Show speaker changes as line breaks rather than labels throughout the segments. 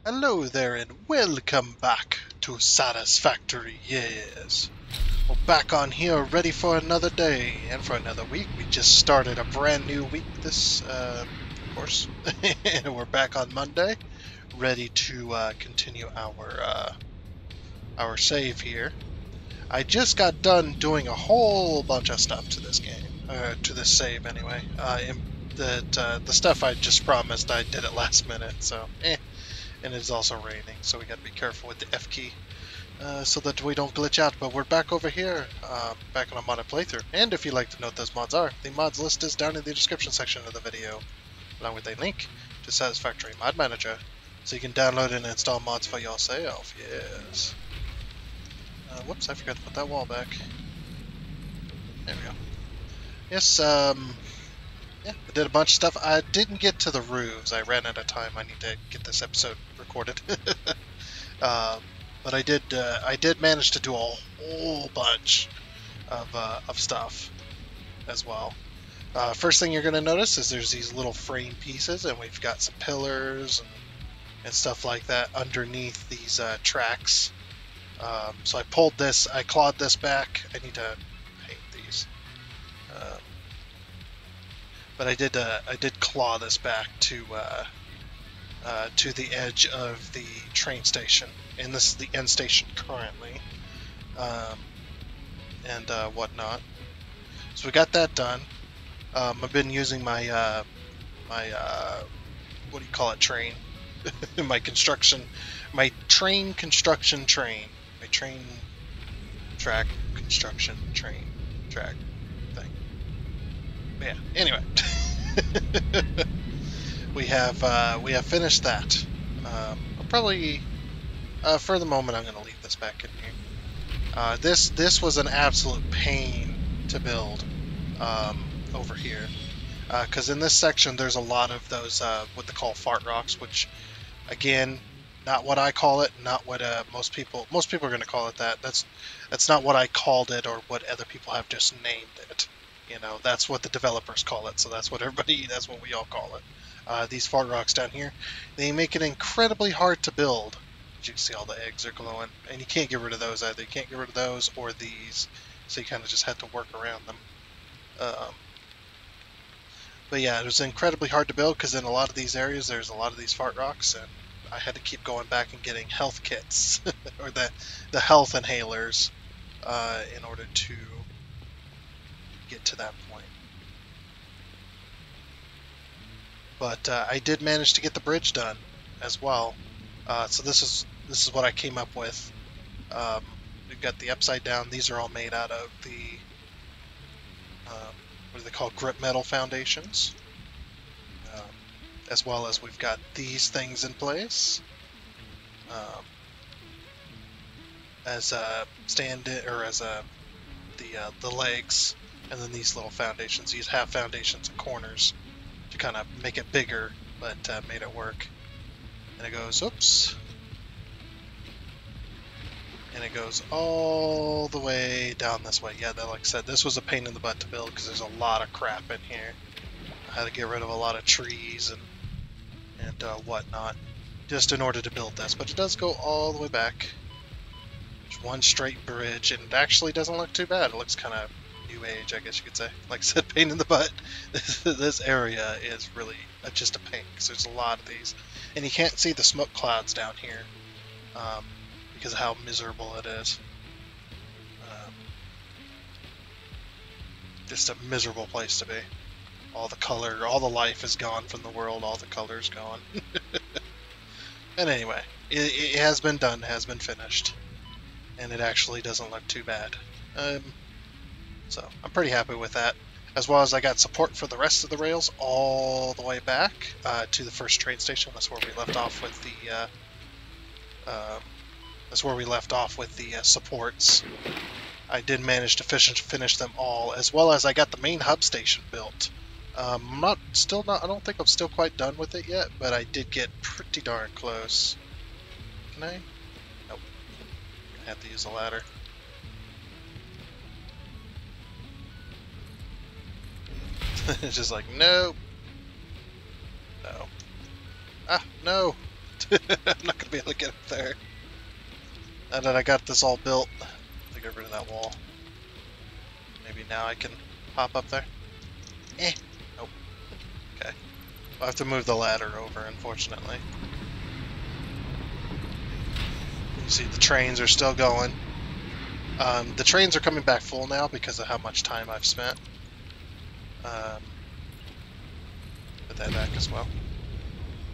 Hello there and welcome back to Satisfactory, yes. We're back on here ready for another day and for another week. We just started a brand new week of course. And we're back on Monday, ready to continue our save here. I just got done doing a whole bunch of stuff to this game, to this save anyway. The stuff I just promised I did it last minute, so and it's also raining, so we got to be careful with the F key so that we don't glitch out. But we're back over here, back on a modded playthrough. And if you'd like to know what those mods are, the mods list is down in the description section of the video, along with a link to Satisfactory Mod Manager, so you can download and install mods for yourself. Yes. Whoops, I forgot to put that wall back. There we go. Yes, yeah, I did a bunch of stuff. I didn't get to the roofs. I ran out of time. I need to get this episode recorded. But I did manage to do a whole bunch of stuff as well. First thing you're going to notice is there's these little frame pieces, and we've got some pillars and stuff like that underneath these tracks. So I clawed this back. I need to paint these. But I did claw this back to the edge of the train station, and this is the end station currently, and whatnot. So we got that done. I've been using my what do you call it, train? my train construction train, my train track construction train track thing. Yeah. Anyway, we have finished that. I'll probably, for the moment, I'm going to leave this back in here. This was an absolute pain to build over here, because in this section there's a lot of those what they call fart rocks, which, again, not what I call it, not what most people are going to call it that. That's not what I called it or what other people have just named it. You know, that's what the developers call it, so that's what we all call it. These fart rocks down here, they make it incredibly hard to build. As you can see, all the eggs are glowing, and you can't get rid of those either. You can't get rid of those or these, so you kind of just have to work around them. But yeah, it was incredibly hard to build because in a lot of these areas there's a lot of these fart rocks, and I had to keep going back and getting health kits or the health inhalers in order to get to that point. But I did manage to get the bridge done as well. So this is what I came up with. We've got the upside down. These are all made out of the what do they call, grip metal foundations. As well as we've got these things in place as a stand or as the legs, and then these little foundations. These have foundations and corners to kind of make it bigger, but made it work. And it goes, oops, and it goes all the way down this way. Yeah, like I said, this was a pain in the butt to build because there's a lot of crap in here. I had to get rid of a lot of trees and whatnot just in order to build this. But it does go all the way back. There's one straight bridge, and it actually doesn't look too bad. It looks kind of new age, I guess you could say. Like I said, pain in the butt. This area is really just a pain because there's a lot of these, and you can't see the smoke clouds down here because of how miserable it is. Just a miserable place to be. All the color, all the life is gone from the world. All the color's gone. And anyway, it has been done, has been finished, and it actually doesn't look too bad. So I'm pretty happy with that. As well as I got support for the rest of the rails all the way back to the first train station. That's where we left off with the supports. I did manage to finish them all, as well as I got the main hub station built. I don't think I'm still quite done with it yet, but I did get pretty darn close. Can I? Nope. I have to use a ladder. It's just like, nope. No. Ah, no. I'm not gonna be able to get up there. And then I got this all built to get rid of that wall. Maybe now I can hop up there. Nope. Okay. I'll have to move the ladder over, unfortunately. You see the trains are still going. The trains are coming back full now because of how much time I've spent. Put that back as well.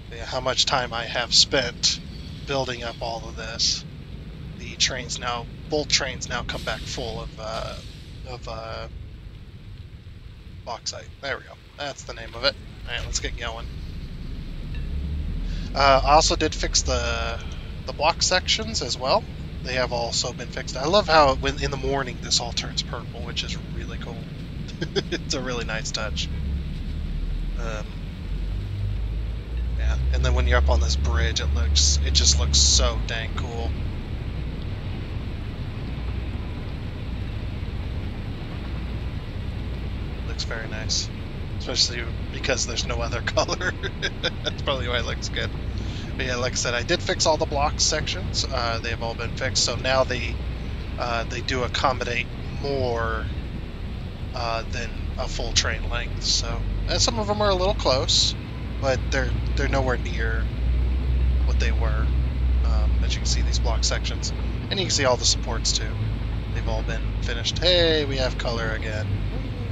But yeah, how much time I have spent building up all of this. The trains now, both trains now come back full of bauxite. There we go. That's the name of it. All right, let's get going. I also did fix the block sections as well. They have also been fixed. I love how when in the morning this all turns purple, which is really cool. It's a really nice touch. Yeah, and then when you're up on this bridge, it just looks so dang cool. Looks very nice, especially because there's no other color. That's probably why it looks good. But yeah, like I said, I did fix all the block sections. They have all been fixed, so now they do accommodate more than a full train length. So, and some of them are a little close, but they're nowhere near what they were. As you can see, these block sections, and you can see all the supports too. They've all been finished. Hey, we have color again.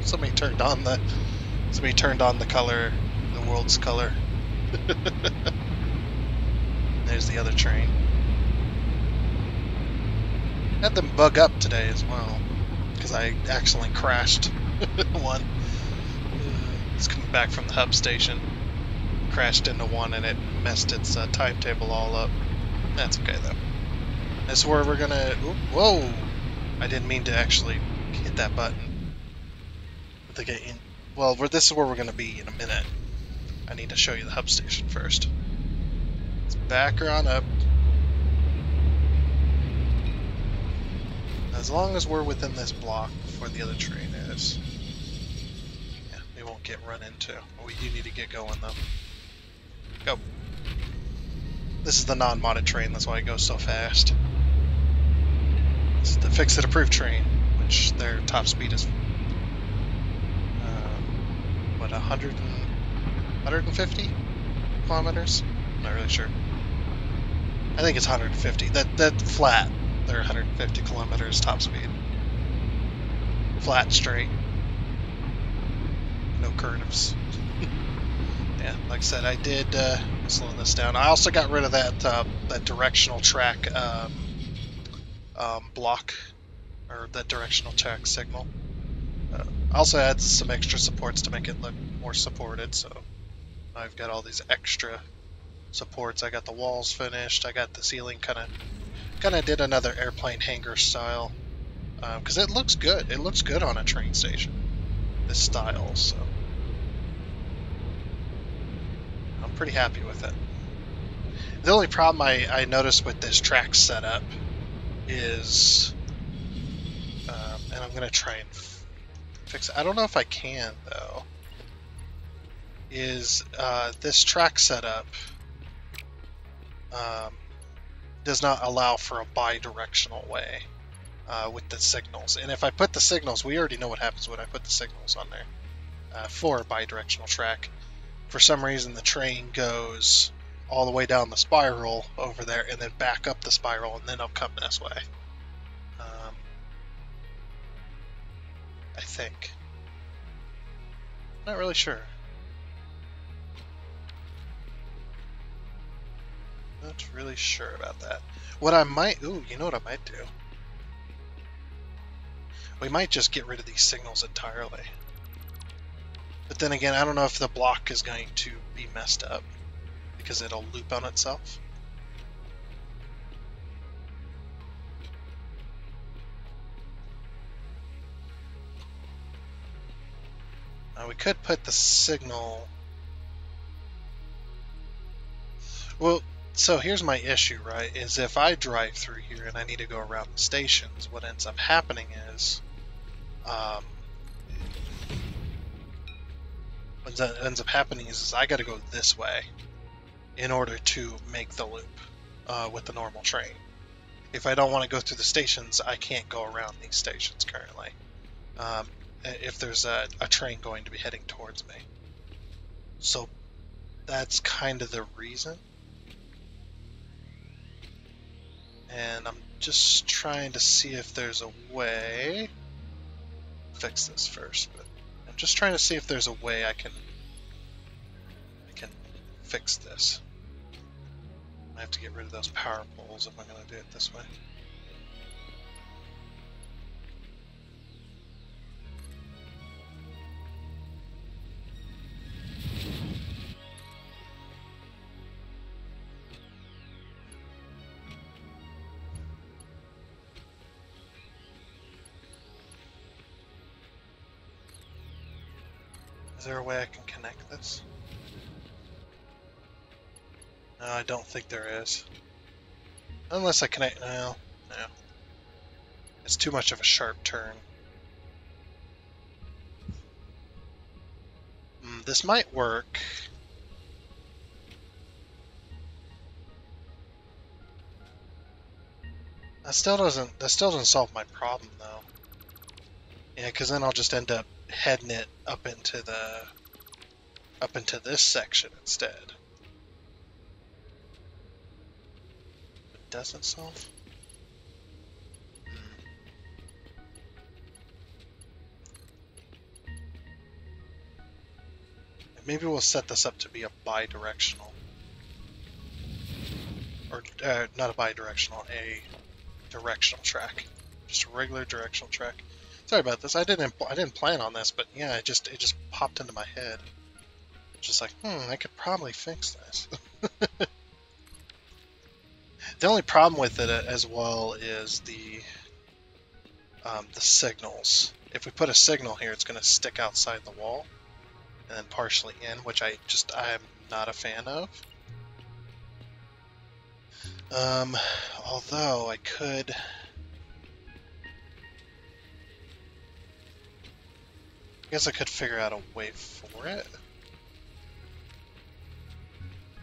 Somebody turned on the color, the world's color. There's the other train. Had them bug up today as well, because I accidentally crashed one. It's coming back from the hub station. Crashed into one and it messed its timetable all up. That's okay though. This is where we're gonna... Whoa! I didn't mean to actually hit that button. Well, this is where we're gonna be in a minute. I need to show you the hub station first. Let's back her on up. As long as we're within this block before the other train is. Yeah, we won't get run into. We do need to get going though. Go. This is the non-modded train, that's why it goes so fast. This is the Fix-It Approved train, which their top speed is, what, 150 kilometers? I'm not really sure. I think it's 150. That flat, they're 150 kilometers top speed. Flat, straight. No curves. Yeah, like I said, I did slow this down. I also got rid of that directional track block, or that directional track signal. I also add some extra supports to make it look more supported, so I've got all these extra supports. I got the walls finished. I got the ceiling kind of did another airplane hangar style, because it looks good. It looks good on a train station, this style, so I'm pretty happy with it. The only problem I noticed with this track setup is, and I'm going to try and fix it. I don't know if I can, though, is this track setup does not allow for a bi-directional way with the signals. And if I put the signals, we already know what happens when I put the signals on there for a bi-directional track. For some reason, the train goes all the way down the spiral over there and then back up the spiral, and then it'll come this way. I think. Not really sure. Not really sure about that. What I might... Ooh, you know what I might do? We might just get rid of these signals entirely. But then again, I don't know if the block is going to be messed up, because it'll loop on itself. We could put the signal... Well, so here's my issue, right? Is if I drive through here and I need to go around the stations, what ends up happening is... what ends up happening is I got to go this way in order to make the loop with the normal train. If I don't want to go through the stations, I can't go around these stations currently. If there's a train going to be heading towards me. So that's kind of the reason. And I'm just trying to see if there's a way. Fix this first, but I'm just trying to see if there's a way I can fix this. I have to get rid of those power poles if I'm going to do it this way. Is there a way I can connect this? No, I don't think there is. Unless I connect... No. It's too much of a sharp turn. This might work. That still doesn't solve my problem though. Yeah, because then I'll just end up heading it up into this section instead. It doesn't solve. Maybe we'll set this up to be a bi-directional. Or not a bi-directional, a directional track. Just a regular directional track. Sorry about this. I didn't plan on this, but yeah, it just popped into my head. Just like, I could probably fix this. The only problem with it as well is the signals. If we put a signal here, it's going to stick outside the wall and then partially in, which I'm not a fan of. Although I could. I guess I could figure out a way for it.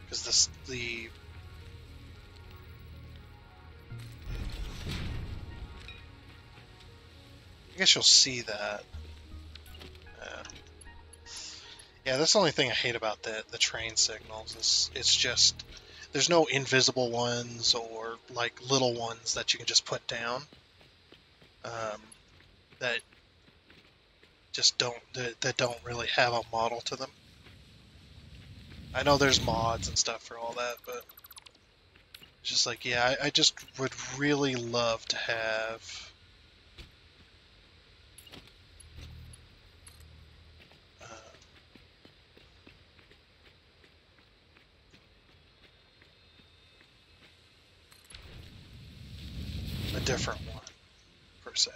Because I guess you'll see that. Yeah, that's the only thing I hate about the train signals. It's just there's no invisible ones or like little ones that you can just put down. That just don't really have a model to them. I know there's mods and stuff for all that, but it's just like, yeah, I just would really love to have a different one, per se.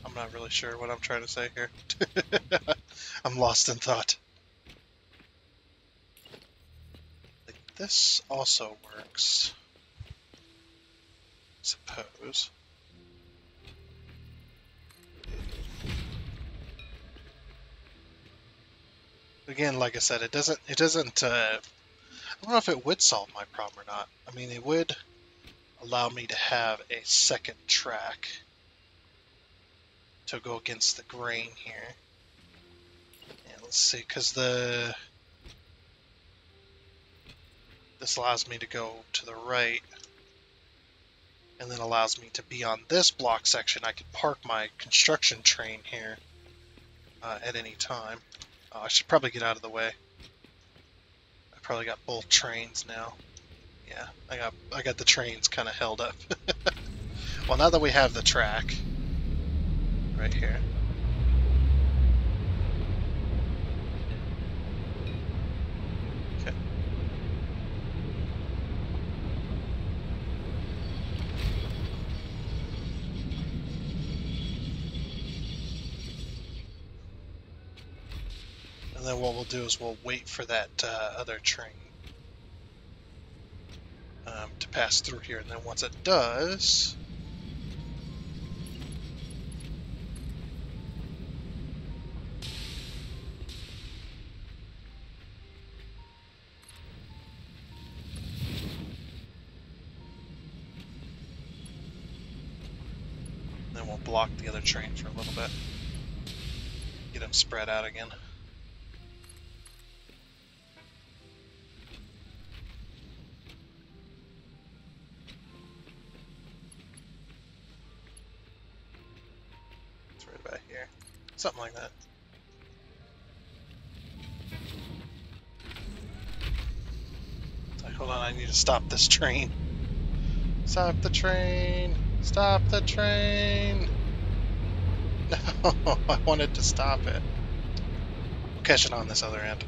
I'm not really sure what I'm trying to say here. I'm lost in thought. Like, this also works, I suppose. Again, like I said, it doesn't, I don't know if it would solve my problem or not. I mean, it would allow me to have a second track to go against the grain here. And let's see, because this allows me to go to the right, and then allows me to be on this block section. I could park my construction train here at any time. I should probably get out of the way. I probably got both trains now. Yeah, I got the trains kind of held up. Well, now that we have the track right here. Okay. And then what we'll do is we'll wait for that other train to pass through here, and then once it does, we'll block the other train for a little bit. Get them spread out again. It's right about here. Something like that. Hold on, I need to stop this train. Stop the train! Stop the train! No, I wanted to stop it. We'll catch it on this other end.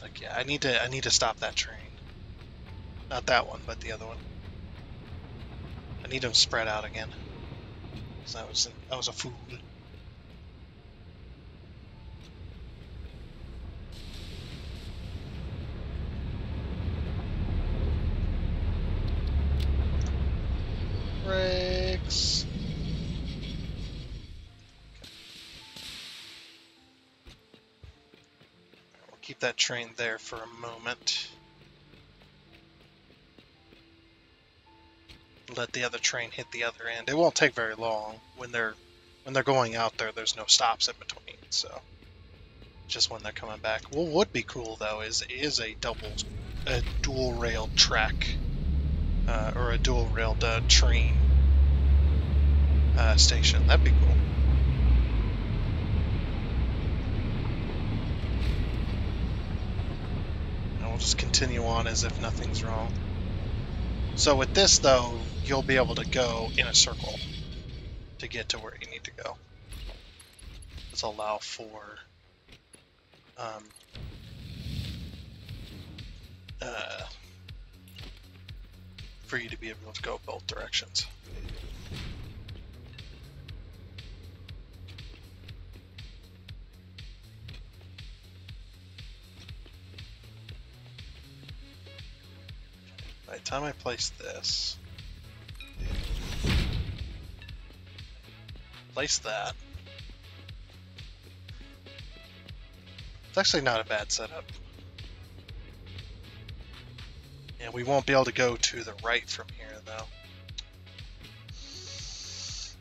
Like, yeah, I need to stop that train. Not that one, but the other one. I need them spread out again. Because I was a fool. Brakes. We'll keep that train there for a moment. Let the other train hit the other end. It won't take very long. When they're going out there, there's no stops in between, so just when they're coming back. What would be cool though is a dual railed track or a dual railed train station. That'd be cool. And we'll just continue on as if nothing's wrong. So with this though, you'll be able to go in a circle to get to where you need to go. This will allow for you to be able to go both directions. By the time I place this, place that. It's actually not a bad setup. Yeah, we won't be able to go to the right from here though.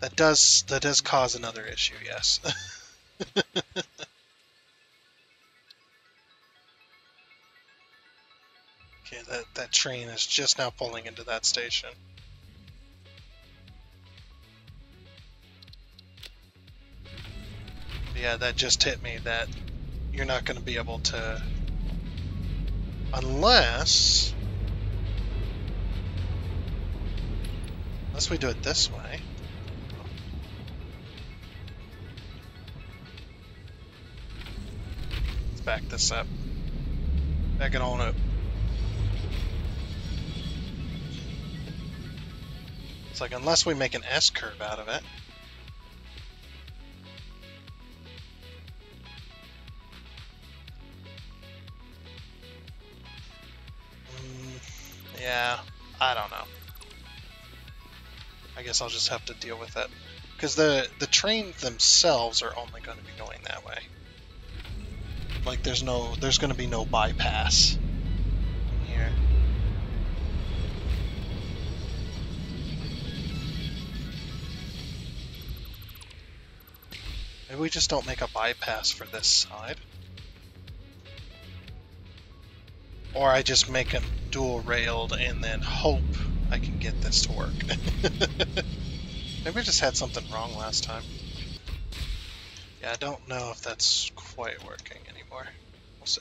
That does cause another issue, yes. Okay, that train is just now pulling into that station. Yeah, that just hit me that you're not going to be able to, unless we do it this way. Let's back this up. Back it on up. It's like, unless we make an S-curve out of it. Yeah, I don't know. I guess I'll just have to deal with it. Because the trains themselves are only going to be going that way. Like, there's going to be no bypass in here. Maybe we just don't make a bypass for this side. Or I just make them dual railed and then hope I can get this to work. Maybe I just had something wrong last time. Yeah, I don't know if that's quite working anymore. We'll see.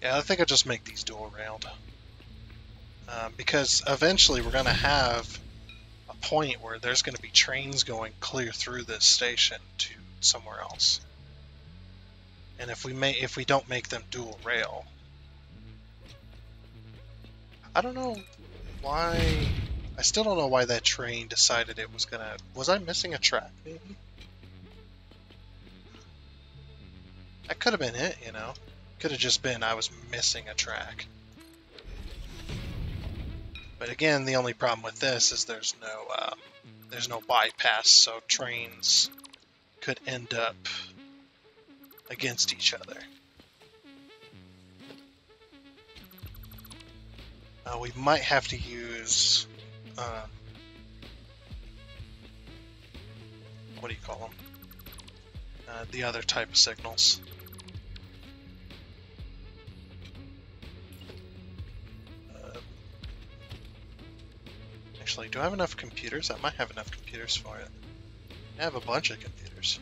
Yeah, I think I'll just make these dual railed. Because eventually we're going to have a point where there's going to be trains going clear through this station to somewhere else. And if we don't make them dual rail, I don't know why. I still don't know why that train decided it was gonna. Was I missing a track, maybe? That could have been it, you know. Could have just been I was missing a track. But again, the only problem with this is there's no bypass, so trains could end up against each other. We might have to use what do you call them? The other type of signals. Actually, do I have enough computers? I might have enough computers for it. I have a bunch of computers.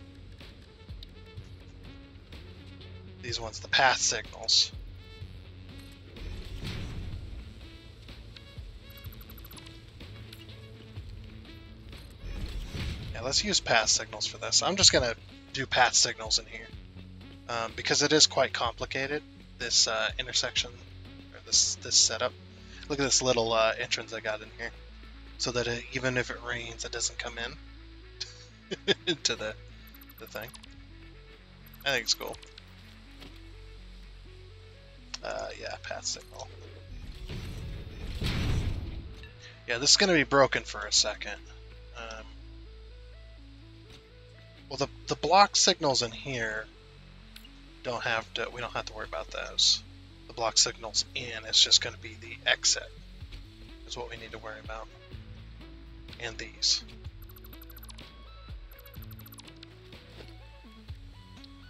These ones, the path signals. Yeah, let's use path signals for this. I'm just gonna do path signals in here. Because it is quite complicated, this intersection, or this setup. Look at this little entrance I got in here. So that even if it rains, it doesn't come in into the thing. I think it's cool. Yeah, path signal. Yeah, this is going to be broken for a second. Well, the block signals in here don't have to. We don't have to worry about those. The block signals in, it's just going to be the exit. Is what we need to worry about. And these.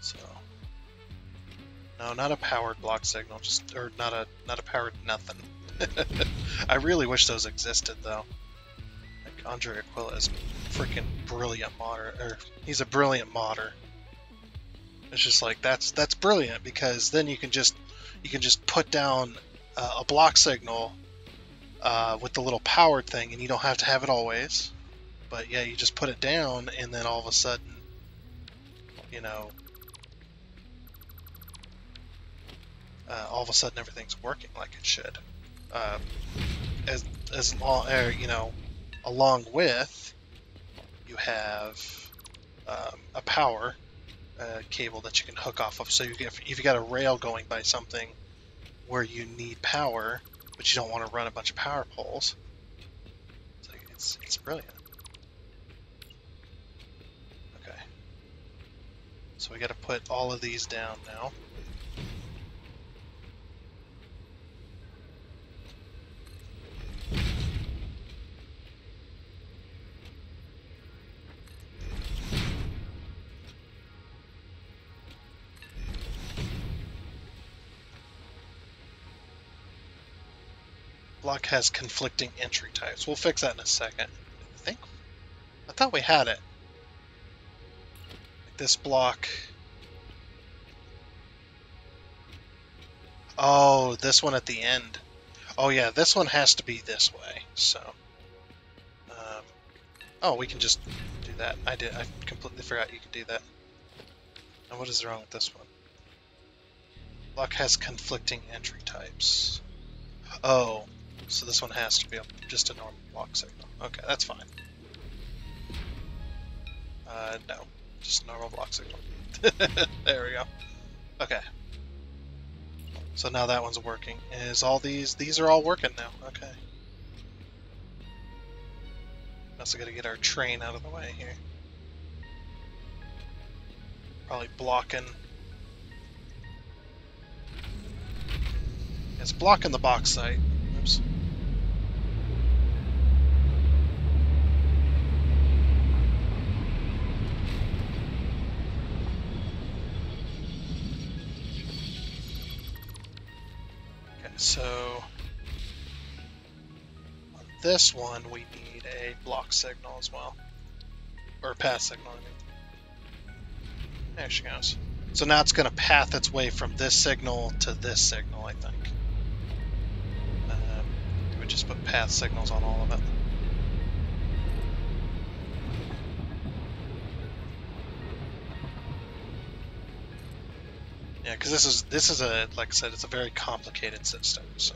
So, no, not a powered block signal, just or not a powered nothing. I really wish those existed though. Like Andre Aquila is freaking brilliant modder, or he's a brilliant modder. It's just like that's brilliant because then you can just put down a block signal with the little powered thing, and you don't have to have it always. But yeah, you just put it down, and then all of a sudden, you know, all of a sudden everything's working like it should. As long, you know, along with you have a power cable that you can hook off of. So if you got a rail going by something where you need power, but you don't want to run a bunch of power poles, it's brilliant. Okay, so we got to put all of these down now. Block has conflicting entry types. We'll fix that in a second. I thought we had it. Like this block. Oh, this one at the end. Oh yeah, this one has to be this way. So, oh, we can just do that. I completely forgot you could do that. And what is wrong with this one? Block has conflicting entry types. Oh. So this one has to be just a normal block signal. Okay, that's fine. No, just a normal block signal. There we go. Okay. So now that one's working. Is all these are all working now? Okay. Also got to get our train out of the way here. Probably blocking. It's blocking the box site. Oops. So on this one we need a block signal as well, or a path signal. I mean. There she goes. So now it's going to path its way from this signal to this signal, I think. We would just put path signals on all of it. Yeah, because this is a, like I said, it's a very complicated system. So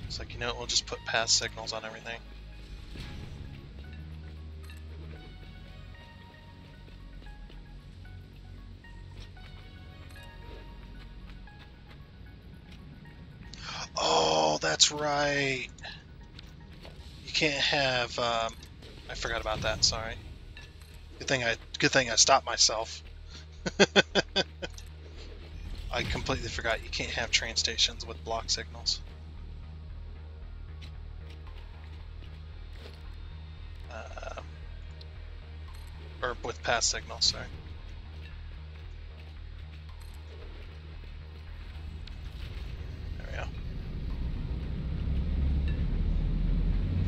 it's like, you know, we'll just put path signals on everything. Oh, that's right. You can't have. I forgot about that. Sorry. Good thing I stopped myself. I completely forgot you can't have train stations with block signals. Or with path signals, sorry. There we go.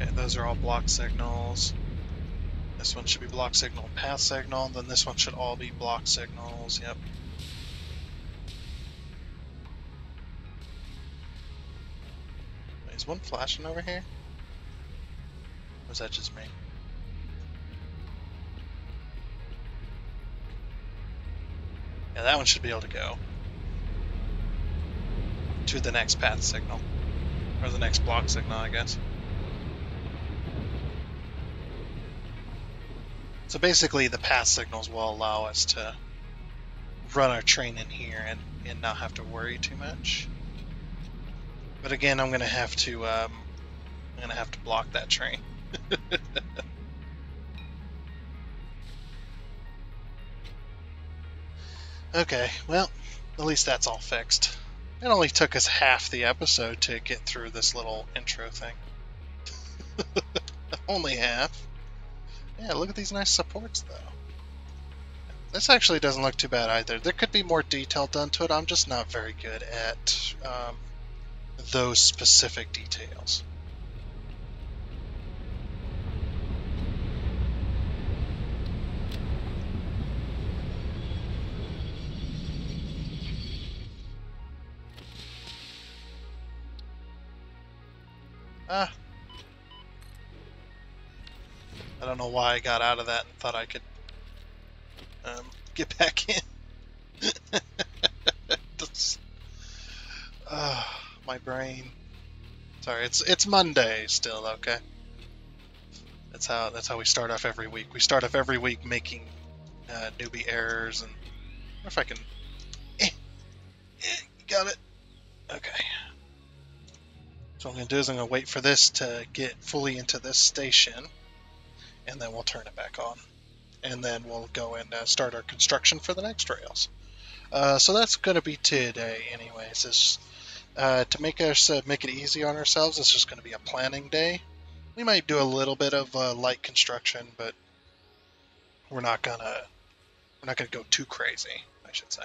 Okay, those are all block signals. This one should be block signal and path signal, and then this one should all be block signals, yep. Wait, is one flashing over here? Or is that just me? Yeah, that one should be able to go to the next path signal. Or the next block signal, I guess. So basically the path signals will allow us to run our train in here and not have to worry too much. But again, I'm gonna have to block that train. Okay, well, at least that's all fixed. It only took us half the episode to get through this little intro thing. Only half. Yeah, look at these nice supports, though. This actually doesn't look too bad either. There could be more detail done to it. I'm just not very good at those specific details. Ah. I don't know why I got out of that and thought I could get back in. My brain. Sorry, it's Monday still, okay? That's how we start off every week. We start off every week making newbie errors, and I wonder if I can. Got it. Okay. So what I'm gonna do is I'm gonna wait for this to get fully into this station, and then we'll turn it back on, and then we'll go and start our construction for the next rails. So that's gonna be today, anyways. Is to make it easy on ourselves. It's just gonna be a planning day. We might do a little bit of light construction, but we're not gonna go too crazy, I should say.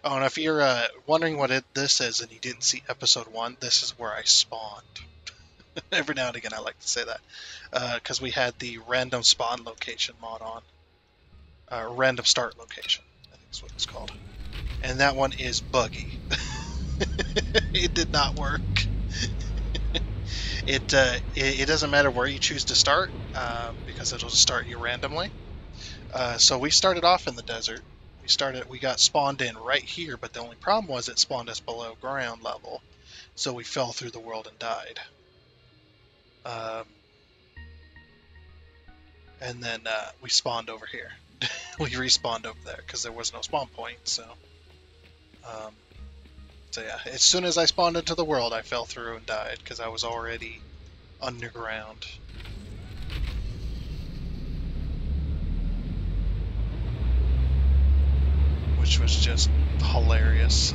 Oh, and if you're wondering what this is and you didn't see episode 1, this is where I spawned. Every now and again I like to say that. Because we had the random spawn location mod on. Random start location, I think is what it's called. And that one is buggy. It did not work. It doesn't matter where you choose to start, because it'll just start you randomly. So we started off in the desert. We got spawned in right here, but the only problem was it spawned us below ground level, so we fell through the world and died. And then we spawned over here. We respawned over there because there was no spawn point. So yeah, as soon as I spawned into the world, I fell through and died because I was already underground. Which was just hilarious.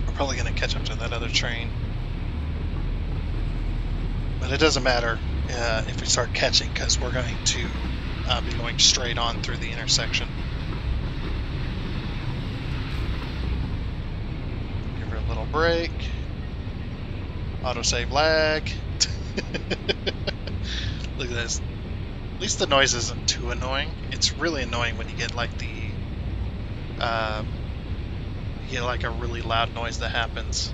We're probably going to catch up to that other train. But it doesn't matter if we start catching, because we're going to be going straight on through the intersection. Give her a little break. Autosave lag. Look at this. At least the noise isn't too annoying. It's really annoying when you get like a really loud noise that happens.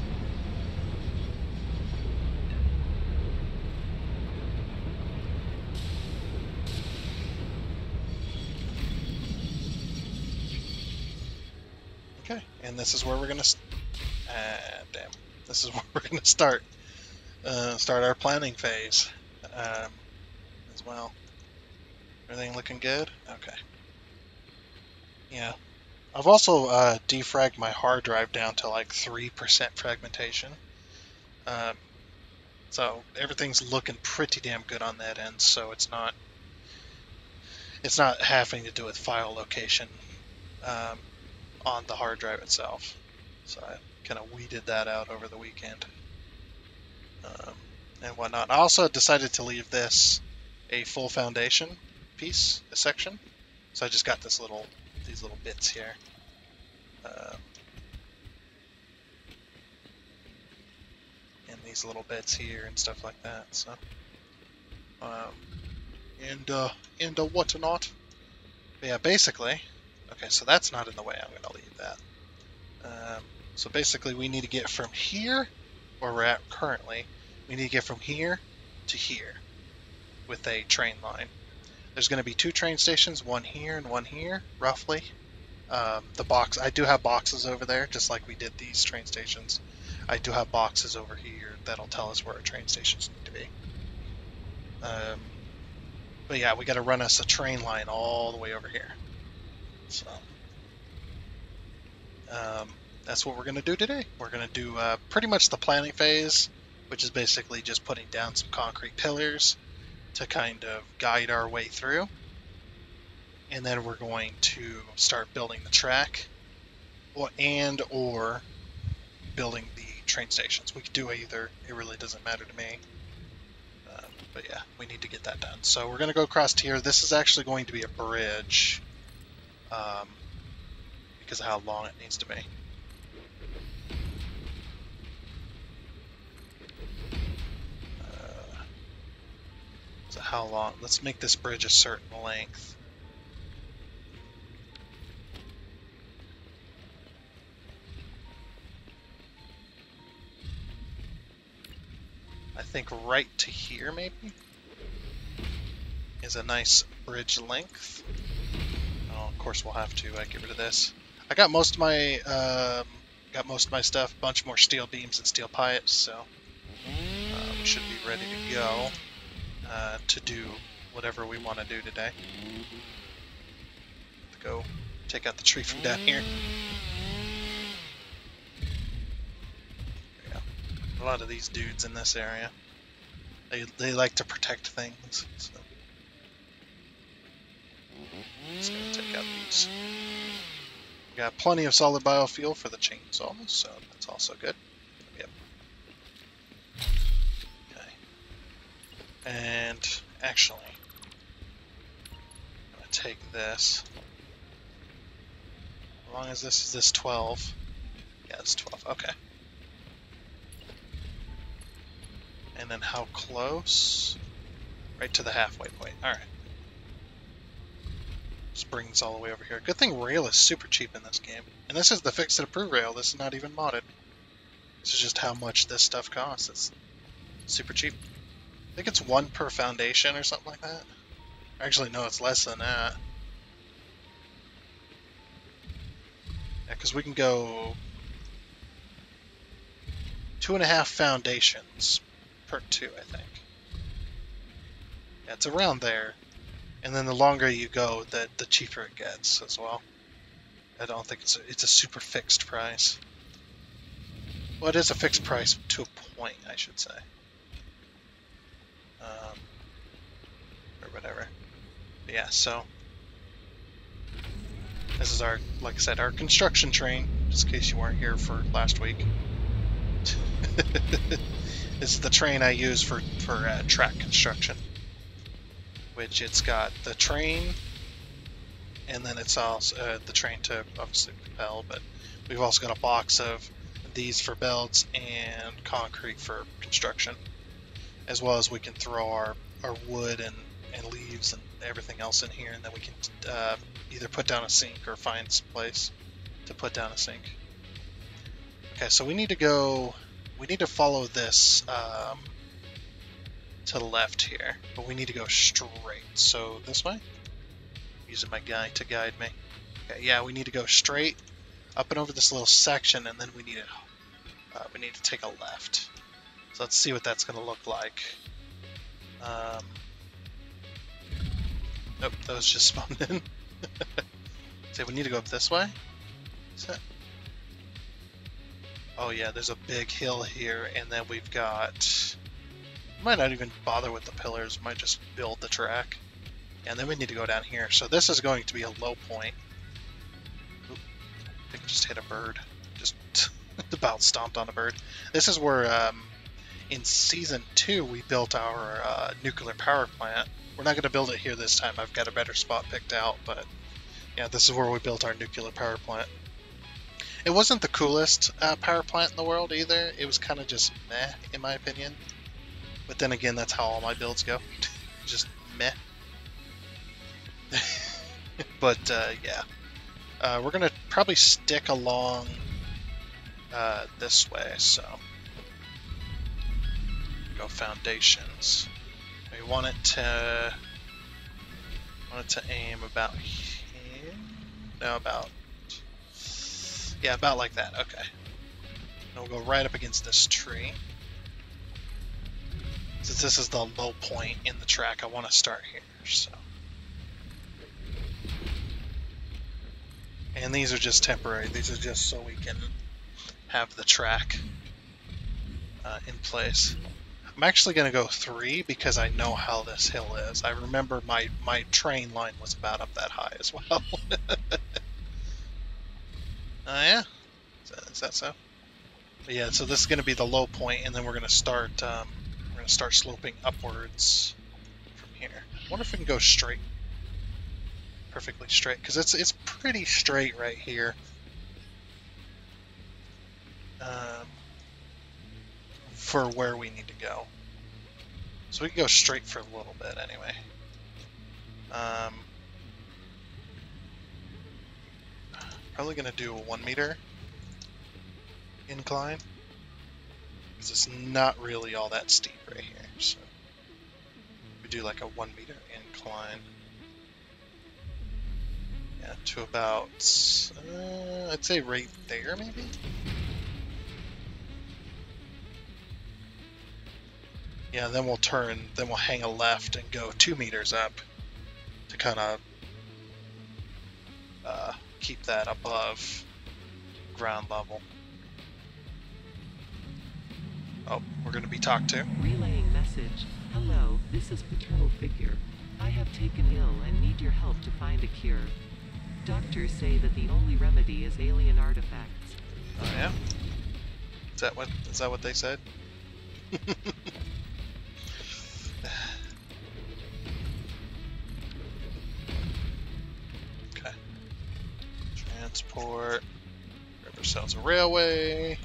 Okay, and this is where we're gonna. Damn. This is where we're gonna start. Start our planning phase as well. Everything looking good? Okay. Yeah. I've also defragged my hard drive down to like 3% fragmentation. So everything's looking pretty damn good on that end, so it's not having to do with file location on the hard drive itself. So I kind of weeded that out over the weekend. and whatnot. I also decided to leave this a full foundation piece, a section. So I just got these little bits here. And these little bits here and stuff like that. So, and whatnot. But yeah, basically. Okay, so that's not in the way. I'm gonna leave that. So basically, we need to get from here, where we're at currently, we need to get from here to here with a train line. There's going to be 2 train stations, one here and one here, roughly. I do have boxes over there, just like we did these train stations. I do have boxes over here that'll tell us where our train stations need to be. But yeah, we got to run us a train line all the way over here. So that's what we're going to do today. We're going to do pretty much the planning phase, which is basically just putting down some concrete pillars to kind of guide our way through. And then we're going to start building the track or building the train stations. We could do either. It really doesn't matter to me. But yeah, we need to get that done. So we're going to go across here. This is actually going to be a bridge because of how long it needs to be. So how long? Let's make this bridge a certain length. I think right to here maybe is a nice bridge length. Oh, of course we'll have to get rid of this. I got most of my stuff. A bunch more steel beams and steel pipes, so we should be ready to go to do whatever we want to do today. Let's go take out the tree from down here. A lot of these dudes in this area, they like to protect things, so just gonna take out these. We got plenty of solid biofuel for the chainsaw, so that's also good. Yep. Okay. And actually, I'm gonna take this. As long as this is 12. Yeah, it's 12. Okay. And then how close? Right to the halfway point. Alright. Just bring this all the way over here. Good thing rail is super cheap in this game. And this is the fixed and approved rail. This is not even modded. This is just how much this stuff costs. It's super cheap. I think it's 1 per foundation or something like that. Actually, no, it's less than that. Yeah, because we can go 2.5 foundations per 2, I think. Yeah, it's around there. And then the longer you go, the cheaper it gets as well. I don't think it's a super fixed price. Well, it is a fixed price to a point, I should say. Or whatever. But yeah, so this is our, like I said, our construction train, just in case you weren't here for last week. This is the train I use for track construction, which it's got the train, and then it's also the train to obviously propel, but we've also got a box of these for belts and concrete for construction, as well as we can throw our wood and leaves and everything else in here, and then we can either put down a sink or find some place to put down a sink. Okay, so we need to follow this to the left here, but we need to go straight. So this way, using my guy to guide me. Okay, yeah, we need to go straight up and over this little section, and then we need to take a left. So let's see what that's going to look like. Nope, that was just spawned in. So we need to go up this way. Is that? Oh yeah, there's a big hill here, and then we've got... Might not even bother with the pillars, might just build the track. And then we need to go down here. So this is going to be a low point. Oop, I think I just hit a bird. Just about stomped on a bird. This is where In Season 2, we built our nuclear power plant. We're not going to build it here this time. I've got a better spot picked out, but yeah, this is where we built our nuclear power plant. It wasn't the coolest power plant in the world either. It was kind of just meh, in my opinion. But then again, that's how all my builds go. Just meh. But yeah. We're going to probably stick along this way, so go foundations. We want it to aim about here. No, about about like that. Okay. And we'll go right up against this tree. Since this is the low point in the track, I want to start here. So. And these are just temporary. These are just so we can have the track in place. I'm actually going to go 3 because I know how this hill is. I remember my train line was about up that high as well. Yeah? Is that so? But yeah, so this is going to be the low point, and then we're going to start sloping upwards from here. I wonder if we can go straight. Perfectly straight, because it's pretty straight right here. For where we need to go. So we can go straight for a little bit anyway. Probably going to do a 1 meter incline, because it's not really all that steep right here. So we do like a 1 meter incline. Yeah, to about, I'd say right there maybe? Yeah, then we'll turn, then we'll hang a left and go 2 meters up to kind of keep that above ground level. Oh, we're going to be talked to.
Relaying message. Hello, this is Paternal Figure. I have taken ill and need your help to find a cure. Doctors say that the only remedy is alien artifacts.
Oh yeah? Is that what they said? Okay. Transport. Grab ourselves a railway.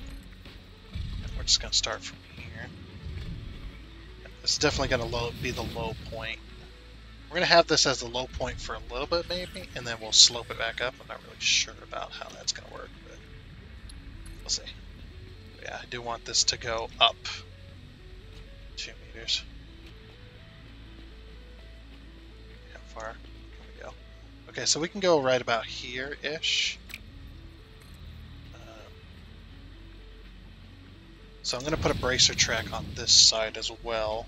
And we're just gonna start from here. This is definitely gonna be the low point. We're going to have this as the low point for a little bit maybe, and then we'll slope it back up. I'm not really sure about how that's going to work, but we'll see. But yeah, I do want this to go up 2 meters. How far can we go? Okay, so we can go right about here-ish. So I'm going to put a bracer track on this side as well.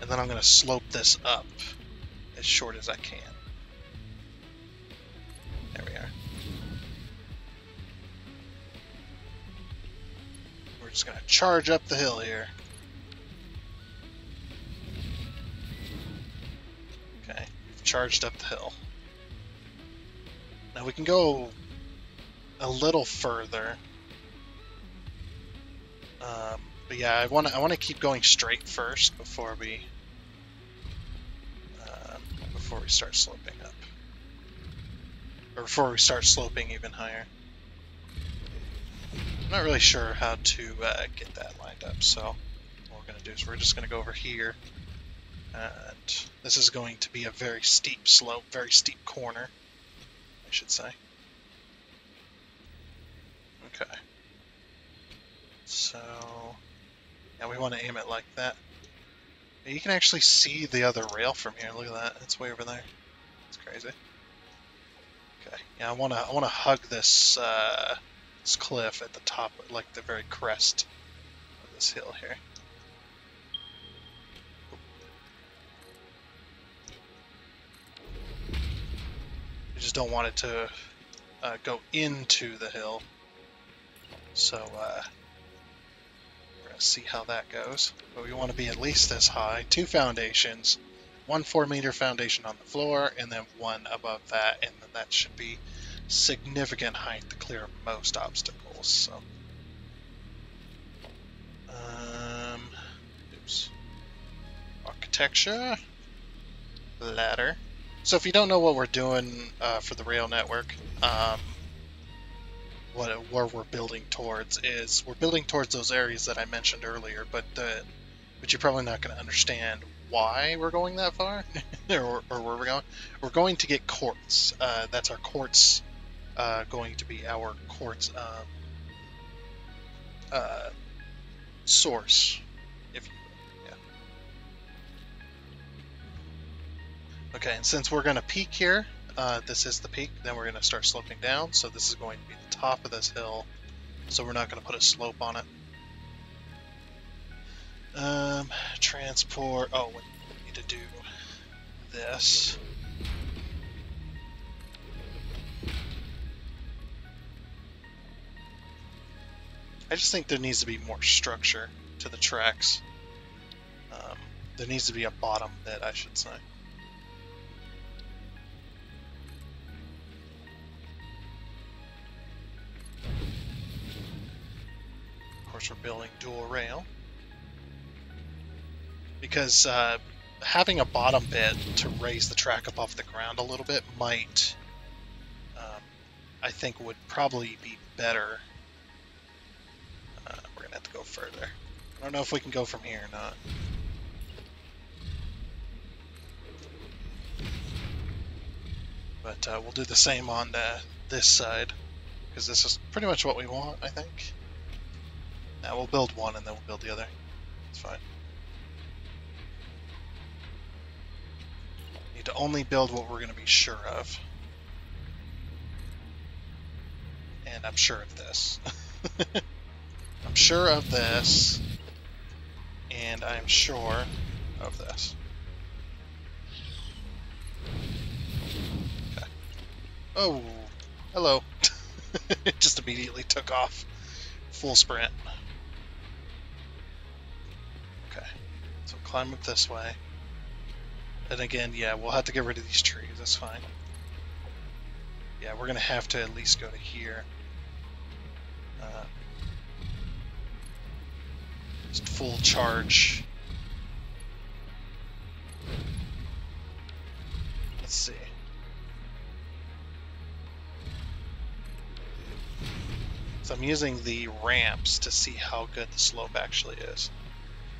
And then I'm going to slope this up as short as I can. There we are. We're just going to charge up the hill here. Okay, we've charged up the hill. Now we can go a little further. But yeah, I want to keep going straight first before we start sloping up, or before we start sloping even higher. I'm not really sure how to get that lined up, so what we're going to do is we're just going to go over here, and this is going to be a very steep slope, very steep corner, I should say. Okay. So, yeah, we want to aim it like that. You can actually see the other rail from here. Look at that; it's way over there. It's crazy. Okay, yeah, I want to hug this this cliff at the top, like the very crest of this hill here. You just don't want it to go into the hill. So. See how that goes, but we want to be at least this high. 2 foundations, 1 4-meter foundation on the floor, and then 1 above that, and then that should be significant height to clear most obstacles. So Oops. Architecture. Ladder. So if you don't know what we're doing for the rail network, where we're building towards is we're building towards those areas that I mentioned earlier, but you're probably not going to understand why we're going that far or where we're going. We're going to get quartz. That's our quartz. Going to be our quartz source, if you will. Yeah. Okay, and since we're going to peak here, this is the peak, then we're going to start sloping down. So this is going to be the top of this hill. So we're not going to put a slope on it. Transport. Oh, we need to do this. I just think there needs to be more structure to the tracks. There needs to be a bottom bit, I should say. Of course, we're building dual rail. Because having a bottom bit to raise the track above the ground a little bit might, I think, would probably be better. We're going to have to go further. I don't know if we can go from here or not. But we'll do the same on this side, because this is pretty much what we want, I think. Now we'll build one and then we'll build the other. It's fine. Need to only build what we're going to be sure of. And I'm sure of this. I'm sure of this. And I'm sure of this. Okay. Oh, hello. It just immediately took off. Full sprint. Okay. So climb up this way. And again, yeah, we'll have to get rid of these trees. That's fine. Yeah, we're going to have to at least go to here. Just full charge. Let's see. So I'm using the ramps to see how good the slope actually is.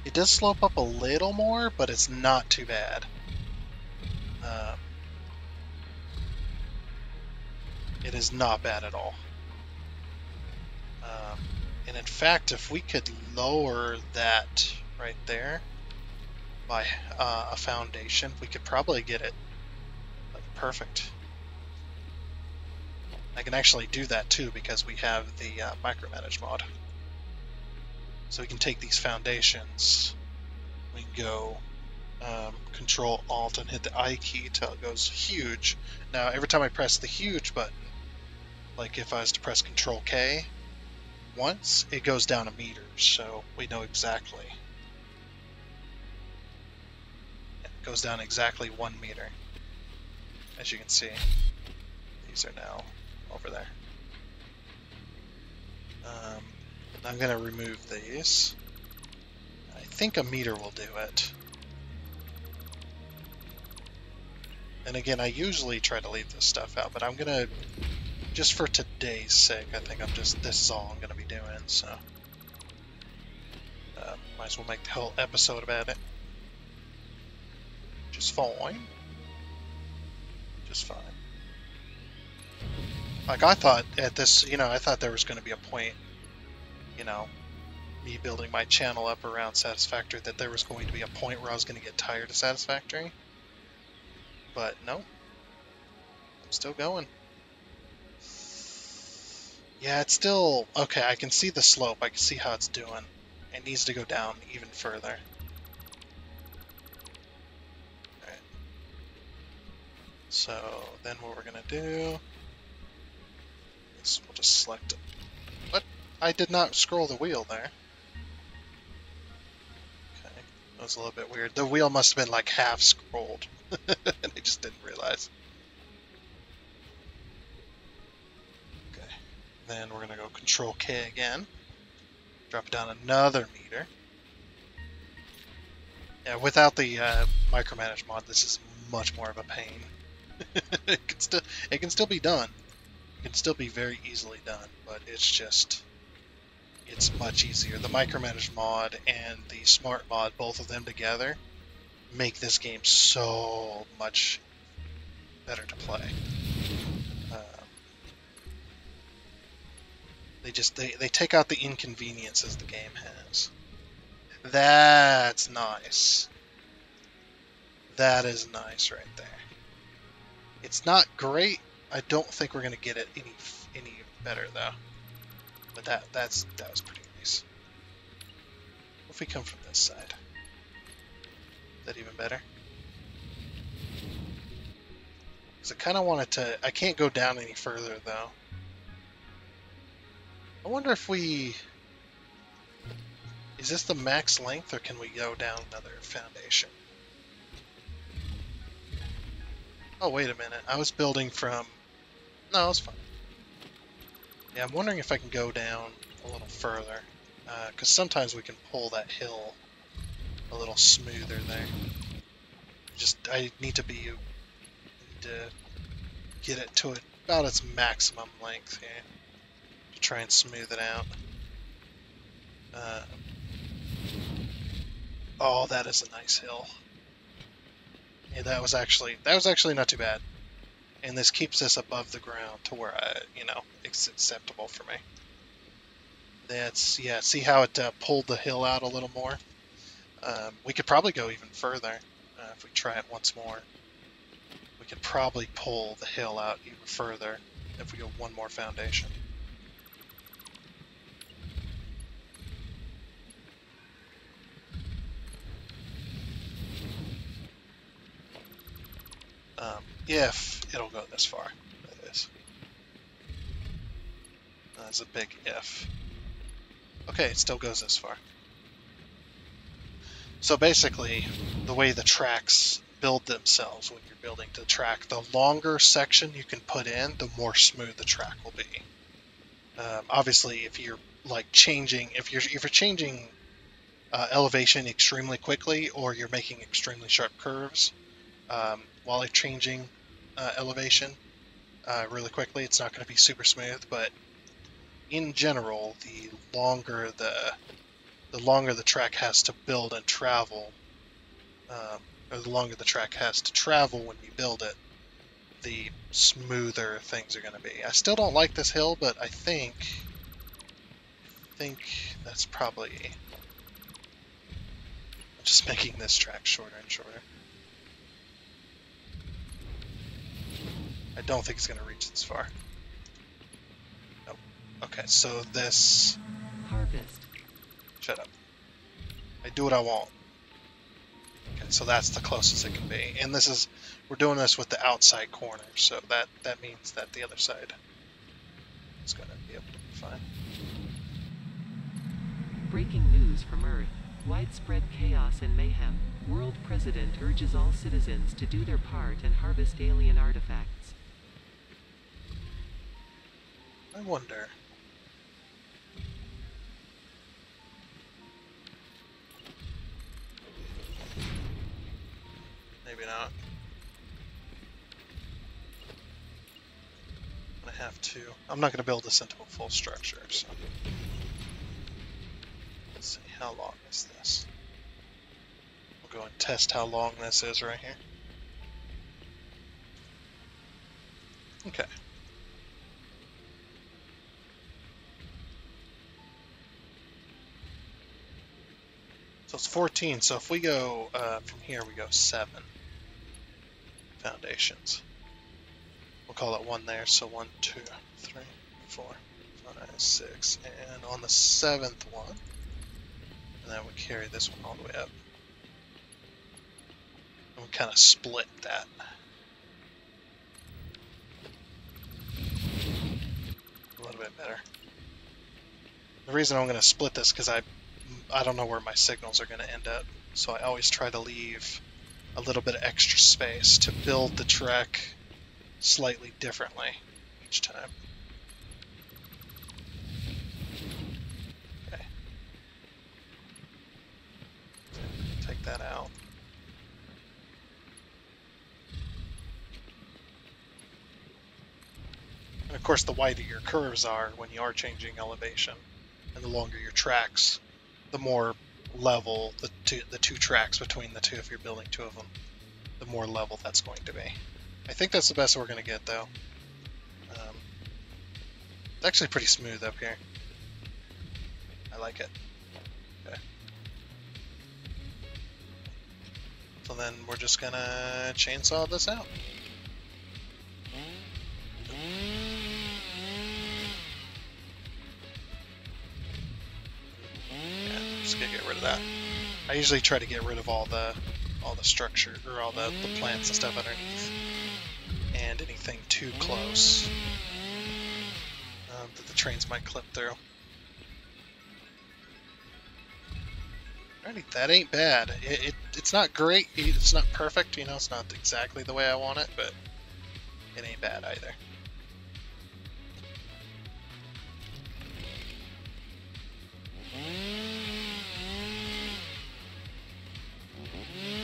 It does slope up a little more, but it's not too bad. It is not bad at all. And in fact, if we could lower that right there by a foundation, we could probably get it like perfect. I can actually do that too because we have the micromanage mod. So we can take these foundations, we can go Control Alt and hit the I key till it goes huge. Now every time I press the huge button, like if I was to press Control K once, it goes down a meter, so we know exactly. It goes down exactly 1 meter. As you can see, these are now over there. I'm going to remove these. I think a meter will do it. And again, I usually try to leave this stuff out, but I'm going to, just for today's sake, I think this is all I'm going to be doing, so. Might as well make the whole episode about it. Just fine. Just fine. Like, I thought at this, I thought there was going to be a point, me building my channel up around Satisfactory, that there was going to be a point where I was going to get tired of Satisfactory. But no. I'm still going. Yeah, it's still... Okay, I can see the slope. I can see how it's doing. It needs to go down even further. Alright. So, then what we're going to do... is we'll just select it. What? I did not scroll the wheel there. Okay, that was a little bit weird. The wheel must have been like half scrolled. And I just didn't realize. Okay, then we're going to go Control K again. Drop it down another meter. Yeah, without the micromanage mod, this is much more of a pain. It can still be done. It can still be very easily done, but it's much easier. The micromanage mod and the smart mod, both of them together, make this game so much better to play. They take out the inconveniences the game has. That's nice. That is nice right there. It's not great. I don't think we're gonna get it any better though. But that was pretty nice. What if we come from this side? Is that even better? Because I kind of wanted to. I can't go down any further though. I wonder if we. Is this the max length, or can we go down another foundation? Oh, wait a minute. I was building from... No, it's fine. Yeah, I'm wondering if I can go down a little further. Because sometimes we can pull that hill a little smoother there. I need to get it to about its maximum length here to try and smooth it out. Oh, that is a nice hill. Yeah, that was actually not too bad. And this keeps us above the ground to where it's acceptable for me. Yeah, see how it pulled the hill out a little more? We could probably go even further if we try it once more. We could probably pull the hill out even further if we go one more foundation. If it'll go this far, that is. That's a big if. Okay, it still goes this far. So basically, the way the tracks build themselves when you're building the track, the longer section you can put in, the more smooth the track will be. Obviously, if you're like changing, if you're changing elevation extremely quickly, or you're making extremely sharp curves while you're changing elevation really quickly, it's not going to be super smooth. But in general, the longer the track has to build and travel, or the longer the track has to travel when you build it, the smoother things are going to be. I still don't like this hill, but I think that's probably just making this track shorter and shorter. I don't think it's going to reach this far. Nope. Okay, so this...
Harvest.
Shut up. I do what I want. Okay, so that's the closest it can be. And we're doing this with the outside corner, so that means that the other side is going to be able to be fine.
Breaking news from Earth. Widespread chaos and mayhem. World President urges all citizens to do their part and harvest alien artifacts.
I wonder... Maybe not. I'm not going to build this into a full structure, so... Let's see, how long is this? We'll go and test how long this is right here. Okay. So it's 14, so if we go from here, we go 7 foundations. We'll call it 1 there, so 1, 2, 3, 4, 5, 6, and on the 7th one, and then we carry this one all the way up. And we kind of split that. A little bit better. The reason I'm going to split this because I don't know where my signals are going to end up, so I always try to leave a little bit of extra space to build the track slightly differently each time. Okay. Take that out. And of course, the wider your curves are when you are changing elevation, and the longer your tracks, the more level the two tracks between the two, if you're building two of them, the more level that's going to be. I think that's the best we're going to get, though. It's actually pretty smooth up here. I like it. Okay. So then we're just going to chainsaw this out. Just gonna get rid of that. I usually try to get rid of all the structure, or all the plants and stuff underneath, and anything too close that the trains might clip through. Alrighty, that ain't bad. It's not great. It's not perfect. You know, it's not exactly the way I want it, but it ain't bad either.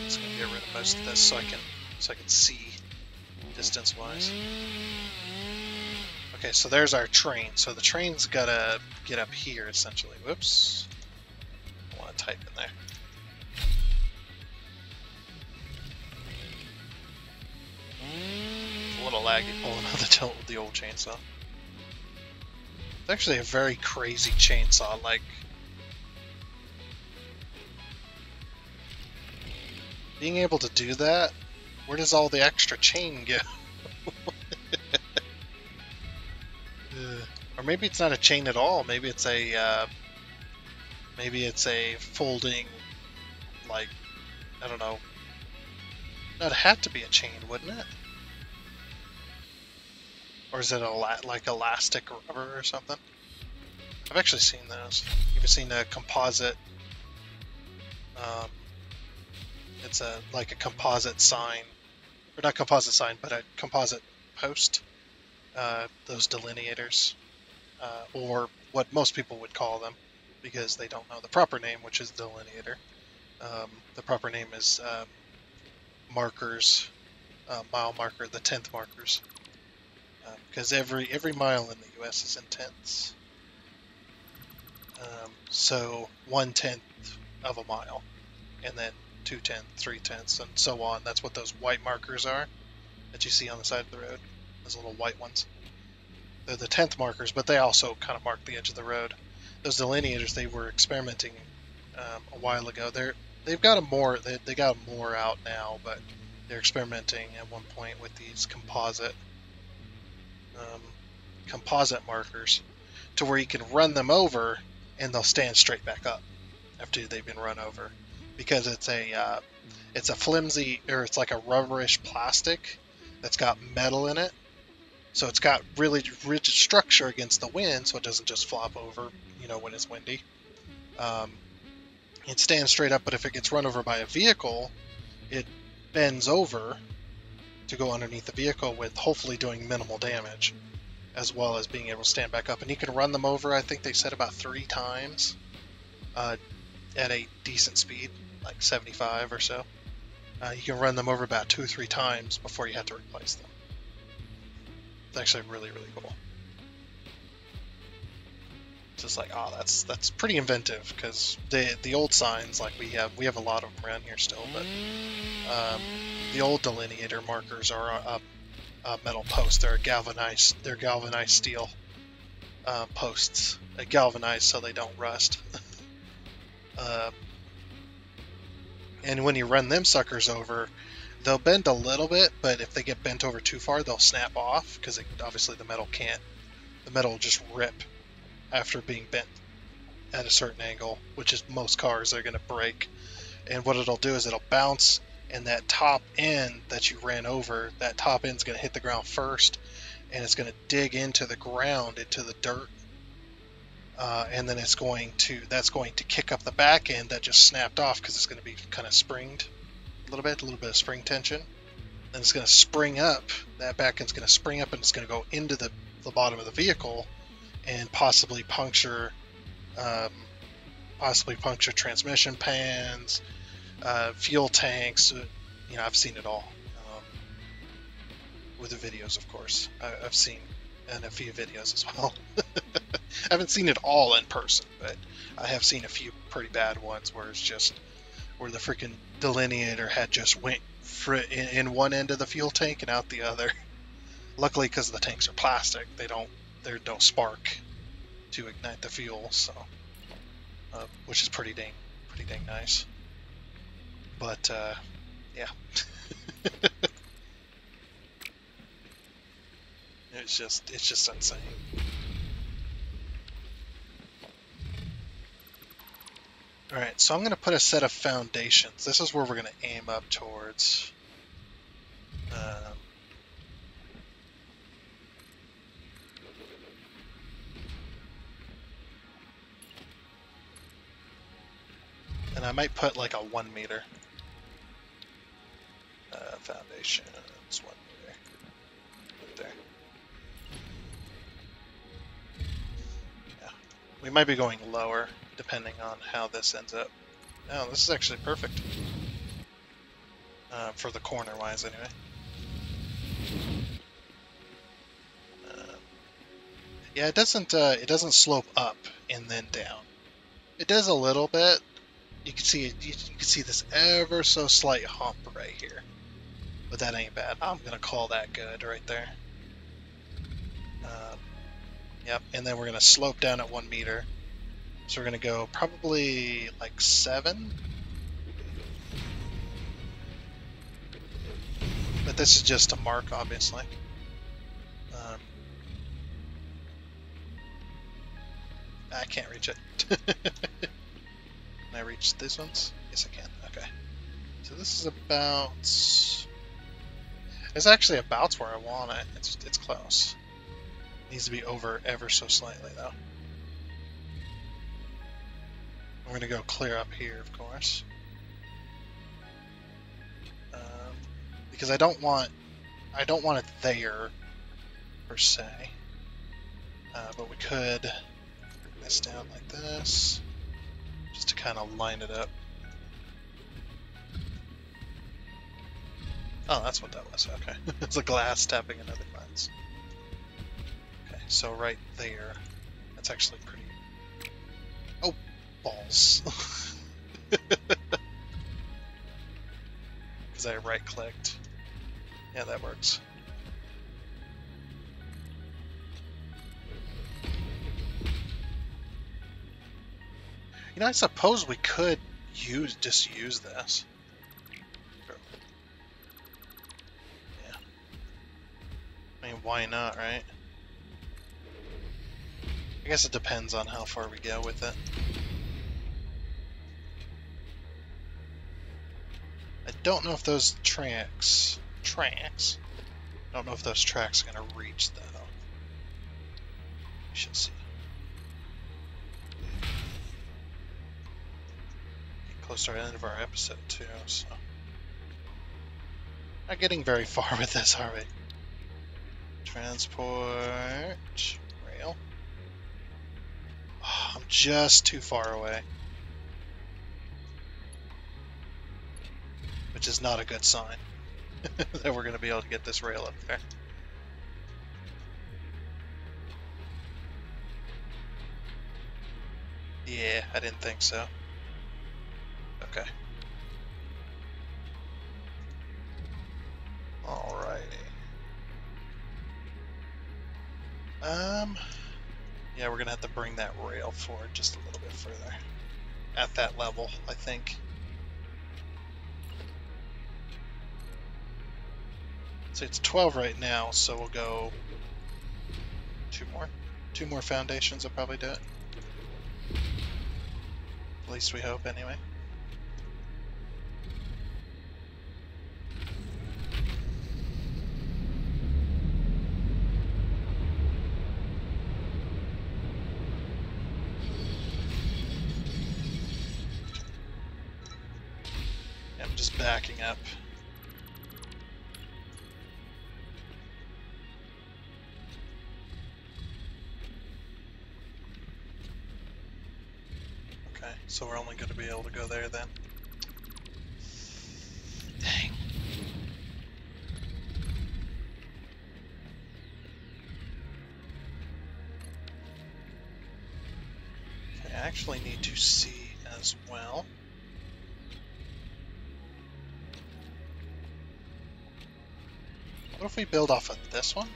Just gonna get rid of most of this so I can see distance-wise. Okay, so there's our train. So the train's gotta get up here essentially. Whoops. I want to type in there. It's a little laggy pulling out the tilt with the old chainsaw. It's actually a very crazy chainsaw. Like, being able to do that, where does all the extra chain go? Or maybe it's not a chain at all. Maybe it's a folding, like, I don't know. That'd have to be a chain, wouldn't it? Or is it like elastic rubber or something? I've actually seen those. You've seen a composite. It's like a composite sign, or not composite sign, but a composite post. Those delineators, or what most people would call them, because they don't know the proper name, which is delineator. The proper name is markers, mile marker, the 10th markers, because every mile in the U.S. is in tenths. So 1/10 of a mile, and then 2/10, 3/10, and so on. That's what those white markers are that you see on the side of the road. Those little white ones. They're the 10th markers, but they also kind of mark the edge of the road. Those delineators, they were experimenting a while ago. They've got them more. They got them more out now, but they're experimenting at one point with these composite markers, to where you can run them over and they'll stand straight back up after they've been run over, because it's a flimsy, or it's like a rubberish plastic that's got metal in it. So it's got really rigid structure against the wind, so it doesn't just flop over, you know, when it's windy. It stands straight up, but if it gets run over by a vehicle, it bends over to go underneath the vehicle, with hopefully doing minimal damage, as well as being able to stand back up. And you can run them over, I think they said, about 3 times at a decent speed, like 75 or so. You can run them over about 2 or 3 times before you have to replace them. It's actually really, really cool. Just like, oh, that's pretty inventive, because the old signs, like we have a lot of them around here still, but the old delineator markers are a metal post. They're galvanized steel posts, galvanized so they don't rust. And when you run them suckers over, they'll bend a little bit, but if they get bent over too far, they'll snap off, because obviously the metal will just rip after being bent at a certain angle, which is most cars are going to break. And what it'll do is it'll bounce, and that top end that you ran over, that top end's going to hit the ground first, and it's going to dig into the ground, into the dirt, and then that's going to kick up the back end that just snapped off, because it's going to be kind of springed a little bit of spring tension. Then it's going to spring up, that back end's going to spring up, and it's going to go into the bottom of the vehicle and possibly puncture transmission pans, fuel tanks. You know, I've seen it all. With the videos, of course. I've seen in a few videos as well. I haven't seen it all in person, but I have seen a few pretty bad ones where it's just where the freaking delineator had just went in one end of the fuel tank and out the other. Luckily, because the tanks are plastic, they don't spark to ignite the fuel, so which is pretty dang nice. But yeah, it's just insane. All right, so I'm going to put a set of foundations. This is where we're going to aim up towards. And I might put like a 1 meter foundation. It's 1 meter right there. Yeah, we might be going lower depending on how this ends up. Oh, this is actually perfect for the corner wise, anyway. Yeah, it doesn't slope up and then down. It does a little bit. You can see it. You can see this ever so slight hump right here, but that ain't bad. I'm gonna call that good right there. Yep, and then we're gonna slope down at 1 meter. So we're gonna go probably like 7. But this is just a mark, obviously. I can't reach it. Can I reach these ones? Yes, I can. Okay. So this is about... It's actually about where I want it. It's close. It needs to be over ever so slightly, though. We're going to go clear up here, of course. Because I don't want it there, per se. But we could bring this down like this, just to kind of line it up. Oh, that's what that was. Okay. It's a glass tapping another glass. Okay, so right there. That's actually pretty... Oh, balls. Because I right-clicked. Yeah, that works. You know, I suppose we could just use this. Yeah. I mean, why not, right? I guess it depends on how far we go with it. I don't know if those tracks... I don't know if those tracks are going to reach, though. We shall see. Getting close to the end of our episode, too, so... Not getting very far with this, are we? Transport... Rail. Oh, I'm just too far away. Which is not a good sign. That we're going to be able to get this rail up there. Yeah, I didn't think so. Okay. Alrighty. Yeah, we're gonna have to bring that rail forward just a little bit further. At that level, I think. So it's 12 right now, so we'll go 2 more. 2 more foundations will probably do it. At least we hope, anyway. I'm just backing up. Okay, so we're only going to be able to go there then. actually need to see as well. What if we build off of this one?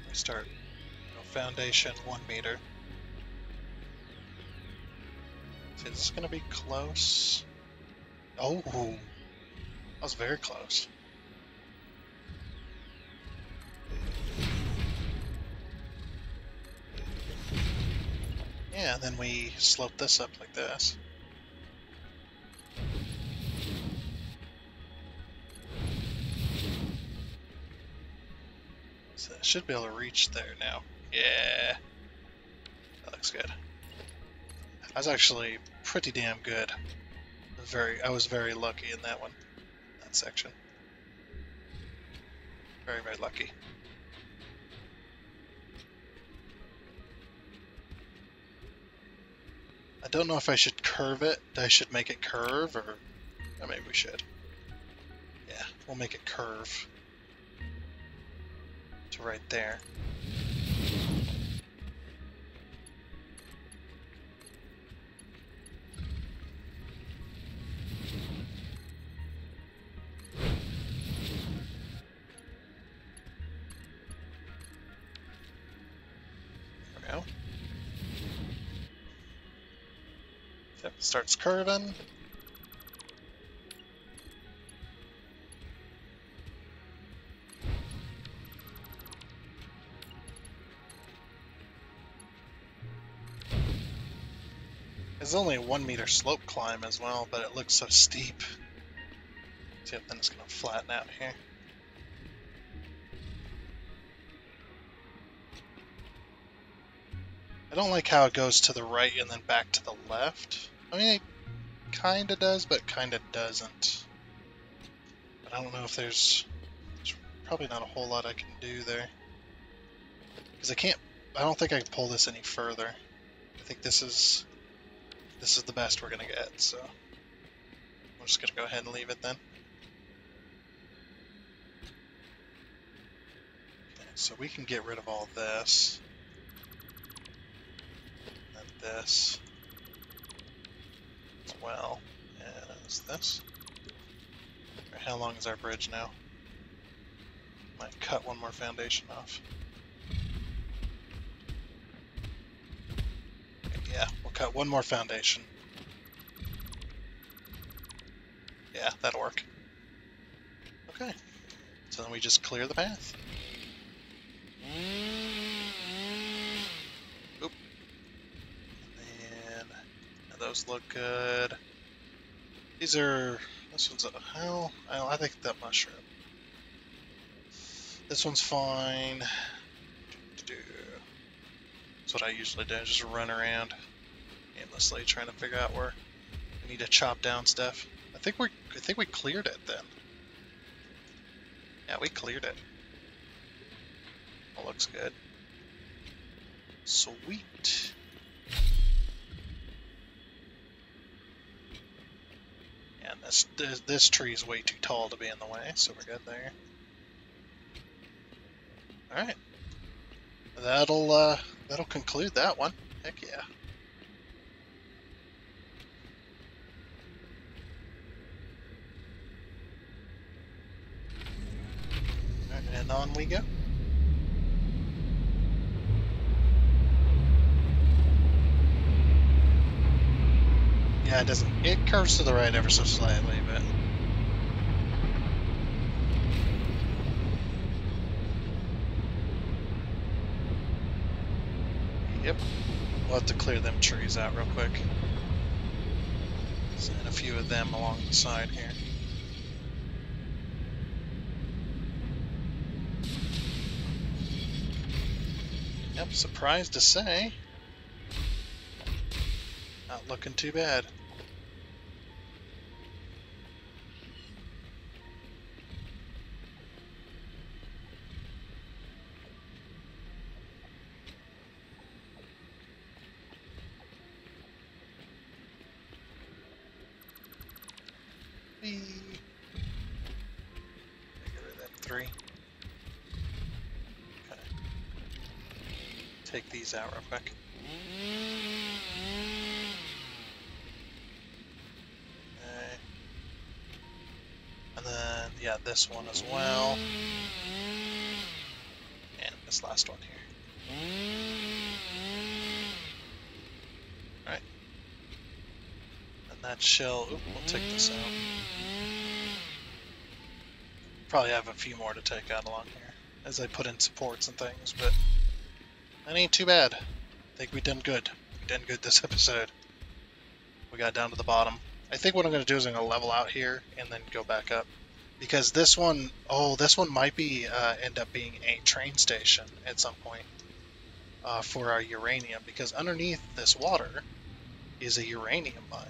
We start, foundation 1 meter. See, this is going to be close. Oh, that was very close. Yeah, and then we slope this up like this. So I should be able to reach there now. Yeah, that looks good. I was actually pretty damn good. I was very lucky in that one, that section. Very, very lucky. I don't know if I should curve it. I should make it curve, or maybe we should. Yeah, we'll make it curve to right there. There we go. Yep, starts curving. It's only a 1 meter slope climb as well, but it looks so steep. So then it's going to flatten out here. I don't like how it goes to the right and then back to the left. I mean, it kind of does, but kind of doesn't. But I don't know if there's probably not a whole lot I can do there. Because I don't think I can pull this any further. I think this is the best we're going to get, so I'm just going to go ahead and leave it then. Okay, so we can get rid of all this. And this as well as this. Right, how long is our bridge now? Might cut one more foundation off. Okay, yeah, we'll cut one more foundation. Yeah, that'll work. Okay, so then we just clear the path. Oop. And those look good. This one's a hell. I think that mushroom. This one's fine. That's what I usually do, just run around aimlessly trying to figure out where we need to chop down stuff. I think we cleared it then. Yeah, we cleared it. All looks good. Sweet. And this tree is way too tall to be in the way, so we're good there. All right. That'll conclude that one. Heck yeah. All right, and on we go. Yeah, it curves to the right ever so slightly, but yep. We'll have to clear them trees out real quick. And a few of them along the side here. Yep, surprised to say. Not looking too bad. Get rid of them 3. take these out real quick. Okay. And then, yeah, this one as well. And this last one here. Alright. And that shell, we'll take this out. Probably have a few more to take out along here as I put in supports and things, but that ain't too bad. I think we done good. We done good this episode. We got down to the bottom. I think what I'm going to do is I'm going to level out here and then go back up. Because this one, this one might be end up being a train station at some point for our uranium. Because underneath this water is a uranium mine.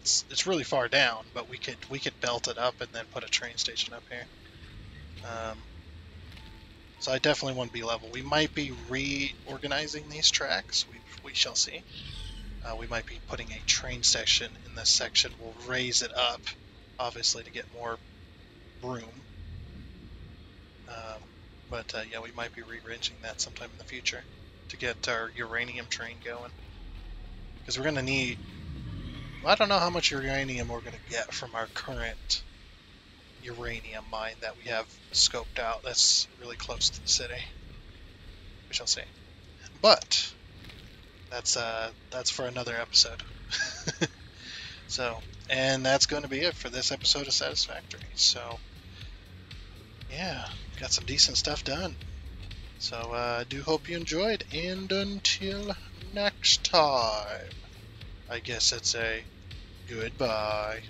It's really far down, but we could belt it up and then put a train station up here. So I definitely want to be level. We might be reorganizing these tracks. We shall see. We might be putting a train section in this section. We'll raise it up, obviously, to get more room. But yeah, we might be rearranging that sometime in the future to get our uranium train going. Because we're going to need... I don't know how much uranium we're going to get from our current uranium mine that we have scoped out. That's really close to the city. We shall see. But that's for another episode. So, and that's going to be it for this episode of Satisfactory. So, yeah, got some decent stuff done. So, I do hope you enjoyed, and until next time, I guess it's a goodbye.